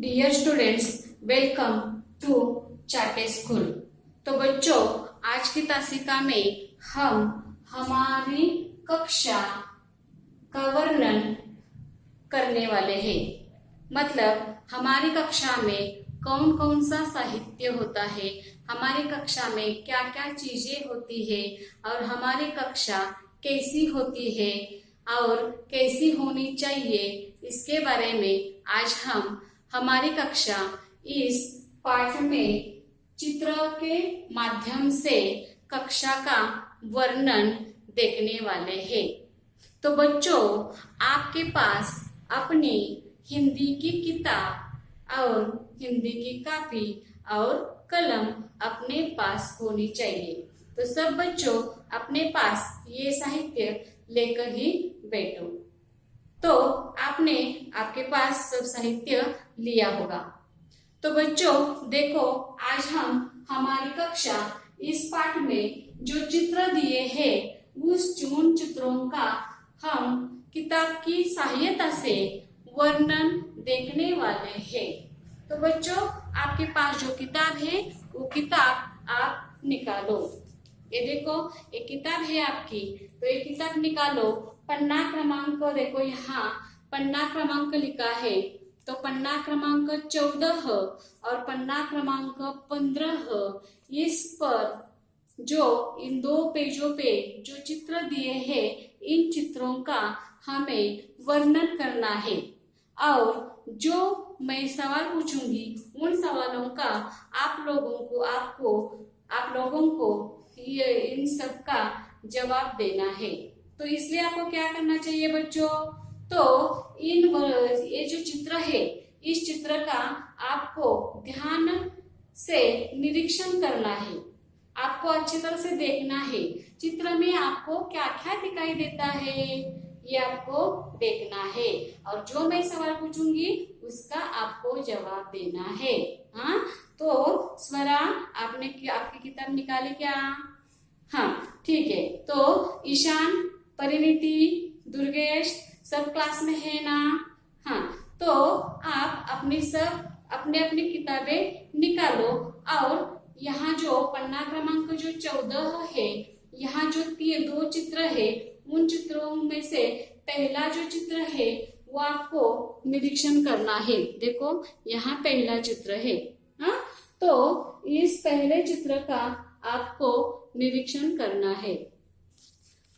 Dear students, welcome to चाटे school. तो बच्चों, आज की तासिका में हम हमारी कक्षा का वर्णन करने वाले हैं। मतलब हमारी कक्षा में कौन कौन सा साहित्य होता है, हमारी कक्षा में क्या क्या चीजें होती है और हमारी कक्षा कैसी होती है और कैसी होनी चाहिए, इसके बारे में आज हम हमारी कक्षा इस पाठ में चित्र के माध्यम से कक्षा का वर्णन देखने वाले हैं। तो बच्चों, आपके पास अपनी हिंदी की किताब और हिंदी की कॉपी और कलम अपने पास होनी चाहिए। तो सब बच्चों अपने पास ये साहित्य लेकर ही बैठो। तो आपने आपके पास सब साहित्य लिया होगा। तो बच्चों देखो, आज हम हमारी कक्षा इस पाठ में जो चित्र दिए हैं उन चित्रों का हम किताब की सहायता से वर्णन देखने वाले हैं। तो बच्चों, आपके पास जो किताब है वो किताब आप निकालो। ये देखो, एक किताब है आपकी, तो ये किताब निकालो। पन्ना क्रमांक देखो, यहाँ पन्ना क्रमांक लिखा है, तो पन्ना क्रमांक 14 और पन्ना क्रमांक 15, इस पर जो इन दो पेजों पे जो चित्र दिए हैं, इन चित्रों का हमें वर्णन करना है। और जो मैं सवाल पूछूंगी उन सवालों का आप लोगों को ये इन सब का जवाब देना है। तो इसलिए आपको क्या करना चाहिए बच्चों? तो ये जो चित्र है, इस चित्र का आपको ध्यान से निरीक्षण करना है, आपको अच्छी तरह से देखना है। चित्र में आपको क्या क्या दिखाई देता है ये आपको देखना है, और जो मैं सवाल पूछूंगी उसका आपको जवाब देना है। हाँ, तो स्वरा आपकी किताब निकाले क्या? हाँ, ठीक है। तो ईशान, परिणीति, दुर्गेश सब क्लास में है ना? हाँ, तो आप अपने अपनी किताबें निकालो और यहाँ जो पन्ना क्रमांक जो 14 है, यहाँ जो दो चित्र है, उन चित्रों में से पहला जो चित्र है वो आपको निरीक्षण करना है। देखो, यहाँ पहला चित्र है। हाँ, तो इस पहले चित्र का आपको निरीक्षण करना है।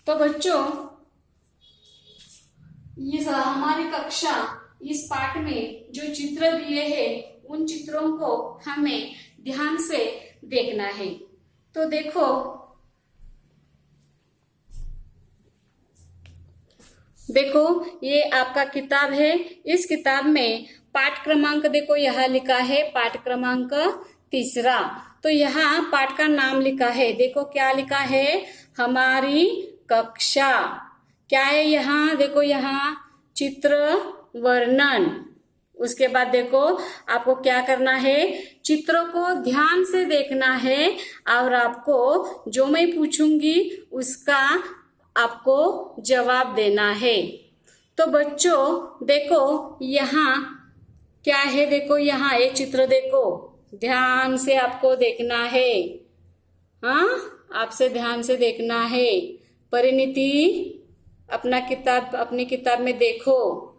तो बच्चों, ये हमारी कक्षा इस पाठ में जो चित्र दिए हैं उन चित्रों को हमें ध्यान से देखना है। तो देखो, ये आपका किताब है। इस किताब में पाठ क्रमांक देखो, यहाँ लिखा है पाठ क्रमांक 3। तो यहाँ पाठ का नाम लिखा है, देखो क्या लिखा है, हमारी कक्षा। क्या है यहाँ? देखो, यहाँ चित्र वर्णन। उसके बाद देखो, आपको क्या करना है, चित्रों को ध्यान से देखना है और आपको जो मैं पूछूंगी उसका आपको जवाब देना है। तो बच्चों देखो, यहाँ क्या है, देखो यहाँ एक चित्र देखो, ध्यान से आपको देखना है। हाँ, आपसे ध्यान से देखना है। परिणीति, अपनी किताब में देखो,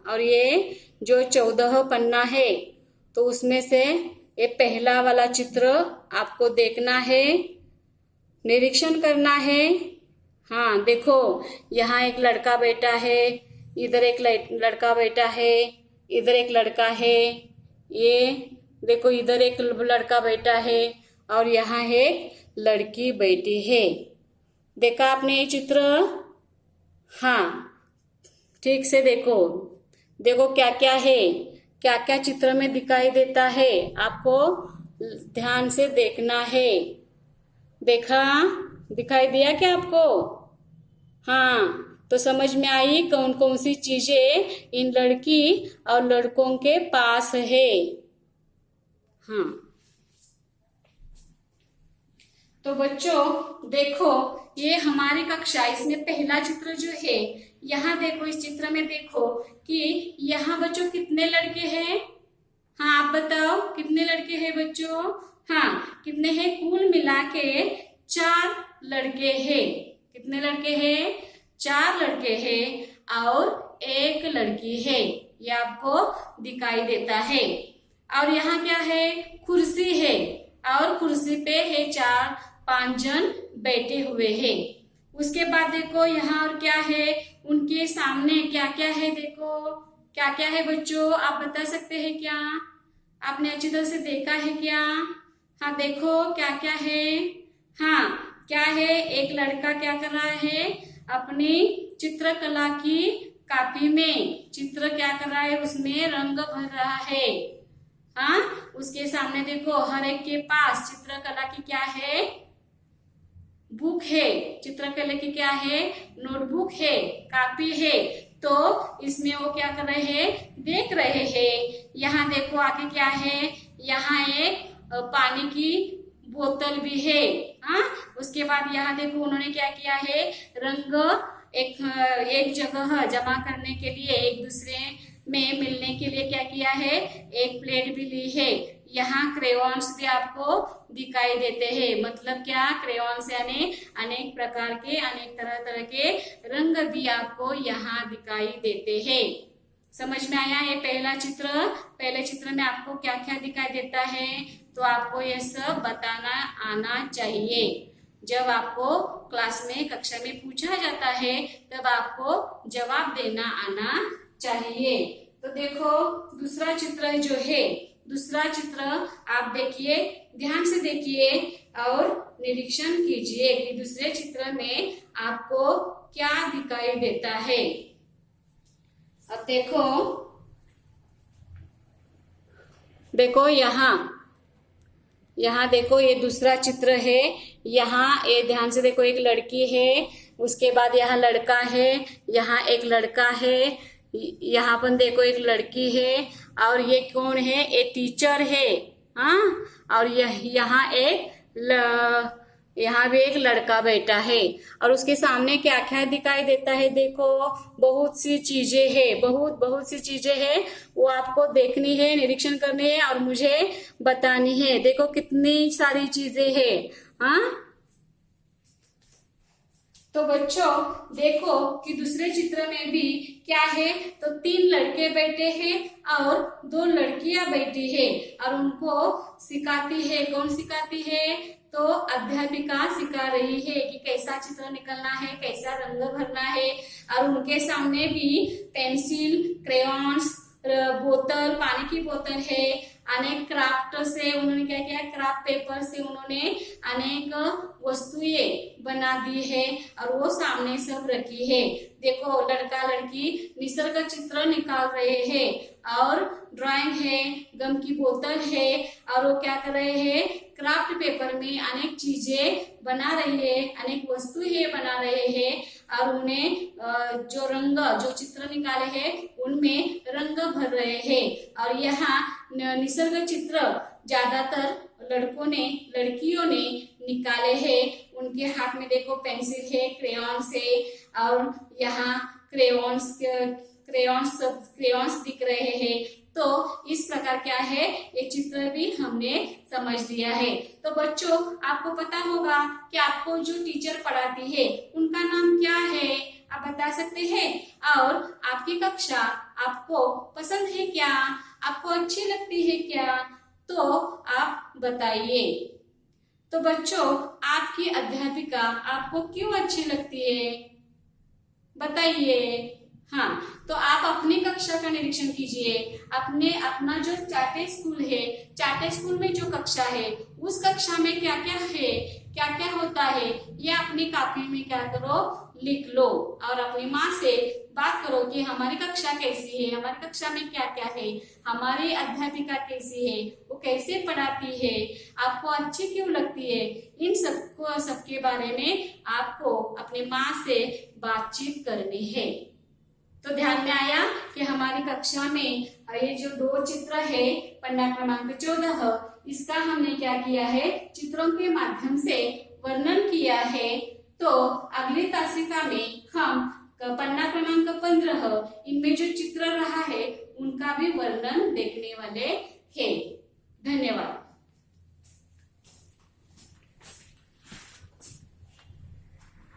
और ये जो 14 पन्ना है तो उसमें से ये पहला वाला चित्र आपको देखना है, निरीक्षण करना है। हाँ, देखो, यहाँ एक लड़का बैठा है, इधर एक लड़का बैठा है, इधर एक लड़का है, ये देखो इधर एक लड़का बैठा है और यहाँ एक लड़की बैठी है। देखा आपने ये चित्र? हाँ, ठीक से देखो, देखो क्या क्या है, क्या क्या चित्र में दिखाई देता है, आपको ध्यान से देखना है। देखा? दिखाई दिया क्या आपको? हाँ, तो समझ में आई कौन कौन सी चीजें इन लड़की और लड़कों के पास है। हाँ, तो बच्चों देखो, ये हमारी कक्षा, इसमें पहला चित्र जो है, यहाँ देखो, इस चित्र में देखो कि यहाँ बच्चों कितने लड़के हैं। हाँ, आप बताओ कितने लड़के हैं बच्चों? हाँ, कितने हैं? कुल मिला के 4 लड़के हैं। कितने लड़के हैं? 4 लड़के हैं और 1 लड़की है। ये आपको दिखाई देता है। और यहाँ क्या है? कुर्सी है और कुर्सी पे है 4-5 जन बैठे हुए हैं। उसके बाद देखो यहाँ और क्या है? उनके सामने क्या क्या है? देखो क्या क्या है बच्चों, आप बता सकते हैं क्या? आपने अच्छी तरह से देखा है क्या? हाँ, देखो क्या क्या है। हाँ, क्या है? एक लड़का क्या कर रहा है? अपनी चित्रकला की कॉपी में चित्र क्या कर रहा है? उसमें रंग भर रहा है। हाँ, उसके सामने देखो हर एक के पास चित्रकला की क्या है? बुक है। चित्रकला की क्या है? नोटबुक है, कॉपी है। तो इसमें वो क्या कर रहे हैं? देख रहे हैं। यहाँ देखो आगे क्या है? यहाँ एक पानी की बोतल भी है। हाँ, उसके बाद यहाँ देखो उन्होंने क्या किया है? रंग एक जगह जमा करने के लिए, एक दूसरे में मिलने के लिए क्या किया है? एक प्लेट भी ली है। यहाँ क्रेयॉन्स भी आपको दिखाई देते हैं। मतलब क्या? क्रेयॉन्स यानी अनेक प्रकार के, अनेक तरह तरह के रंग भी आपको यहाँ दिखाई देते हैं। समझ में आया? ये पहला चित्र, पहले चित्र में आपको क्या क्या दिखाई देता है? तो आपको ये सब बताना आना चाहिए। जब आपको क्लास में, कक्षा में पूछा जाता है तब आपको जवाब देना आना चाहिए। तो देखो दूसरा चित्र जो है, दूसरा चित्र आप देखिए, ध्यान से देखिए और निरीक्षण कीजिए कि दूसरे चित्र में आपको क्या दिखाई देता है। अब देखो यहाँ देखो ये दूसरा चित्र है। यहाँ ये ध्यान से देखो, एक लड़की है, उसके बाद यहाँ लड़का है, यहाँ एक लड़का है, यहाँ पर देखो एक लड़की है और ये कौन है? ये टीचर है। हाँ, और यहाँ भी एक लड़का बैठा है और उसके सामने क्या क्या दिखाई देता है? देखो बहुत सी चीजें हैं, बहुत सी चीजें हैं। वो आपको देखनी है, निरीक्षण करनी है और मुझे बतानी है। देखो कितनी सारी चीजें हैं। हाँ, तो बच्चों देखो कि दूसरे चित्र में भी क्या है? तो 3 लड़के बैठे हैं और 2 लड़कियां बैठी है और उनको सिखाती है। कौन सिखाती है? तो अध्यापिका सिखा रही है कि कैसा चित्र निकलना है, कैसा रंग भरना है। और उनके सामने भी पेंसिल, क्रेयॉन्स, बोतल, पानी की बोतल है। अनेक क्राफ्ट से उन्होंने क्या किया? क्राफ्ट पेपर से उन्होंने अनेक वस्तुएं बना दी है और वो सामने सब रखी है। देखो लड़का लड़की निसर्ग चित्र निकाल रहे हैं और ड्राइंग है, गम की बोतल है और वो क्या कर रहे हैं? क्राफ्ट पेपर में अनेक चीजें बना रहे हैं, अनेक वस्तुएं बना रहे हैं और उन्हें जो रंग, जो चित्र निकाले हैं उनमें रंग भर रहे हैं। और यहाँ निसर्ग चित्र ज्यादातर लड़कियों ने निकाले हैं। उनके हाथ में देखो पेंसिल है, क्रेयॉन्स है और यहाँ क्रेयॉन्स दिख रहे हैं। तो इस प्रकार क्या है? ये चित्र भी हमने समझ लिया है। तो बच्चों आपको पता होगा कि आपको जो टीचर पढ़ाती है उनका नाम क्या है? आप बता सकते हैं? और आपकी कक्षा आपको पसंद है क्या? आपको अच्छी लगती है क्या? तो आप बताइए। तो बच्चों आपकी अध्यापिका आपको क्यों अच्छी लगती है? बताइए। हाँ, तो आप अपनी कक्षा का निरीक्षण कीजिए। अपना जो चाटे स्कूल है, चाटे स्कूल में जो कक्षा है उस कक्षा में क्या क्या है, क्या क्या होता है, ये अपनी कॉपी में क्या करो? लिख लो और अपनी माँ से बात करो कि हमारी कक्षा कैसी है, हमारी कक्षा में क्या क्या है, हमारी अध्यापिका कैसी है, वो कैसे पढ़ाती है, आपको अच्छी क्यों लगती है। इन सबके बारे में आपको अपनी माँ से बातचीत करनी है। तो ध्यान में आया कि हमारी कक्षा में ये जो 2 चित्र है, पन्ना क्रमांक 14, इसका हमने क्या किया है? चित्रों के माध्यम से वर्णन किया है। तो अगली तासिका में हम पन्ना क्रमांक 15, इनमें जो चित्र रहा है उनका भी वर्णन देखने वाले है।